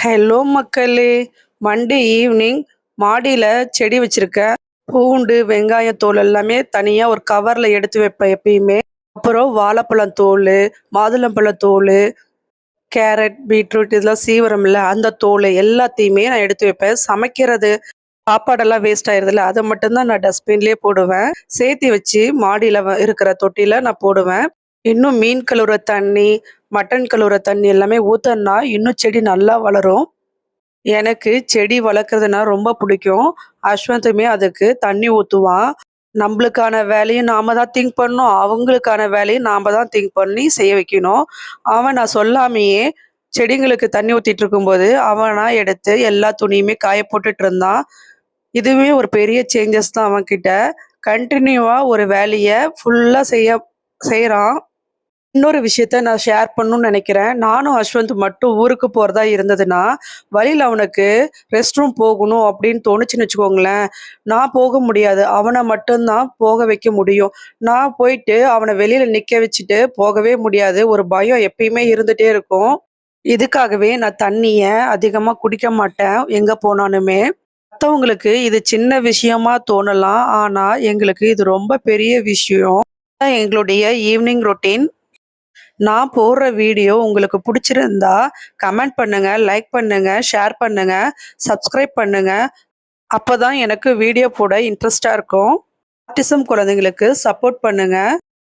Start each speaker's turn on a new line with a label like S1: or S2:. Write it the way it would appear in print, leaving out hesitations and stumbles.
S1: Hello மக்களே! Monday evening மாடியில செடி வச்சிருக்கேன். பூண்டு, வெங்காயம் தோல் எல்லாமே தனியா ஒரு கவர்ல எடுத்து வைப்பேன் எப்பயுமே. அப்புறம் வாழைப்பழம் தோலு, மாதுளம்பழம் தோலு, கேரட், பீட்ரூட் இதெல்லாம் சீவுறோம்ல அந்த தோலு எல்லாத்தையுமே நான் எடுத்து வைப்பேன். சமைக்கிறது சாப்பாடெல்லாம் வேஸ்ட் ஆயிருதுல்ல, அத மட்டும் தான் நான் டஸ்ட்பின்லயே போடுவேன். சேர்த்தி வச்சு மாடியில இருக்கிற தொட்டியில நான் போடுவேன். இன்னும் மீன் கழுவுற தண்ணி, மட்டன் கழுவுற தண்ணி எல்லாமே ஊத்துனா இன்னும் செடி நல்லா வளரும். எனக்கு செடி வளர்க்குறதுனா ரொம்ப பிடிக்கும். அஸ்வந்துமே அதுக்கு தண்ணி ஊத்துவான். நம்பளுக்கான வேலையும் நாம தான் திங்க் பண்ணணும். அவங்களுக்கான வேலையும் நாம தான் திங்க் பண்ணி செய்ய வைக்கணும். அவன் நான் சொல்லாமயே செடிங்களுக்கு தண்ணி ஊத்திட்டு இருக்கும்போது, அவனா எடுத்து எல்லா துணியுமே காய போட்டுட்டு இருந்தான். இதுவே ஒரு பெரிய சேஞ்சஸ் தான் அவன்கிட்ட. கன்டினியூவா ஒரு வேலைய ஃபுல்லா செய்றான். இன்னொரு விஷயத்த நான் ஷேர் பண்ணணும்னு நெனைக்கிறேன். நானும் அஸ்வந்த் மட்டும் ஊருக்கு போறதா இருந்ததுன்னா, வழியில அவனுக்கு ரெஸ்ட் ரூம் போகணும் அப்படின்னு தோணுச்சுன்னு வச்சுக்கோங்களேன், நான் போக முடியாது. அவன மட்டும் தான் போக வைக்க முடியும். நான் போயிட்டு அவன வெளியில நிக்க வச்சுட்டு போகவே முடியாது. ஒரு பயம் எப்பயுமே இருந்துட்டே இருக்கும். இதுக்காகவே நான் தண்ணிய அதிகமா குடிக்க மாட்டேன், எங்க போனாலுமே. மத்தவங்களுக்கு இது சின்ன விஷயமா தோணலாம். ஆனா, எங்களுக்கு இது ரொம்ப பெரிய விஷயம். அதான் எங்களுடைய ஈவினிங் ரொட்டீன். நான் போடுற வீடியோ உங்களுக்கு பிடிச்சிருந்தா கமெண்ட் பண்ணுங்க, லைக் பண்ணுங்க, ஷேர் பண்ணுங்க, சப்ஸ்கிரைப் பண்ணுங்க. அப்பதான் எனக்கு வீடியோ போட இன்ட்ரெஸ்ட்டா இருக்கும். ஆட்டிசம் குழந்தைங்களுக்கு சப்போர்ட் பண்ணுங்க.